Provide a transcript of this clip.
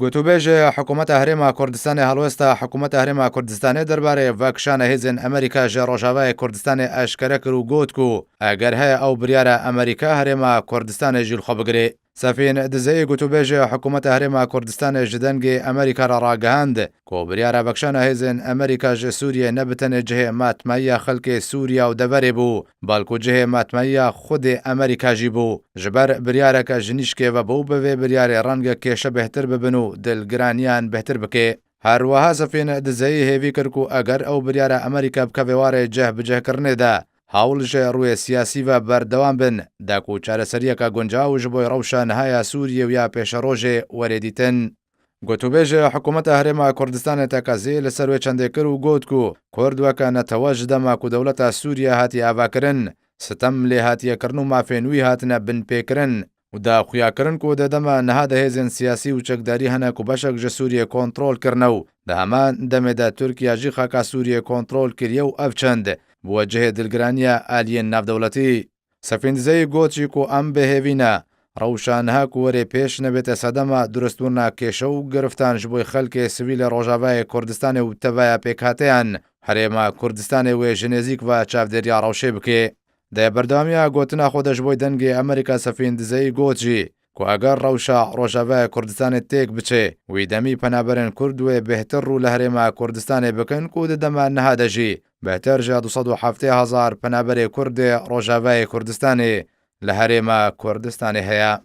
گوتوبێژە حکوومەتە هەرێما کوردستانی هەڵوێستا حکوومەتە هەرێما کوردستانی دەربارەی ڤاکشانە هێزن ئەمریکاژە ڕۆژاوای کوردستانی ئاشکرە کرد و گوت و ئەگەر هەیە ئەو بریارە ئەمریکا هەرێما کوردستانی ژیلخۆ بگرێ. سەفین دزەی گوتوبێژە حکوومەتە هەرێما کوردستانی ji dengê Amerîka re ragihand ku biryara bexşana hêzên Amerîka ji Sûriyê nebitene cihê matmaiya xelkê Sûriya û deverê bû, balku cihê matmaiya xwedê Amerîka jî bû. Ji ber biryareke ji nîşkê ve bû bi vê biryarê renge kêşe bêhtir bibin û dilgiraniyan bêhtir bike. Herwiha Sefîn dizeyî hêvî kir ku eger ew biryara Amerîka bikeve warê cehbicehkirinê de hawl ji rûyê siyasî ve berdewam bin de ku çareseriyeka guncaw ji bo rewşa nihaya Sûriyê û ya pêşerojê werê dîtin. Gotûbêjê hikûmeta Herêma Kurdistanê tekazî li ser wê çendê kir û got ku Kurd weke netewe ji dema ku dewleta Sûriye hatiye avakirin, sitem lê hatiyekirin û mafên wî hatine binpêkirin û daxuyakirin ku di dema niha de hêzên siyasî û çekdarî hene ku beşek ji Sûriyê kontrol kirine û di heman demê de Tirkiye jî xeka Sûriyê kontrol kiriye û ev çend bûye cihê dilgiraniya aliyên navdewletî. Sefîn dizeyî got jî ku em bêhêvîne rewşa niha ku werê pêş nebête sedema duristbûna kêşe û giriftan ji bo xelkê sivîl ê Rojavayê Kurdistanê û teveya pêkhateyan Herêma Kurdistanê wê ji nêzik ve çavdêriya rewşê bike. Di berdewamiya gotina xwe de ji bo dengê Amerîka Sefîn dizeyî got jî ku eger rewşa Rojavayê Kurdistanê têk biçe wî demî penaberên Kurd wê bêhtir rû li Herêma Kurdistanê bikin ku di dema niha de jî bêhtir ji 270,000 penaberê Kurdê Rojavayê Kurdistanê li Herêma Kurdistanê heye.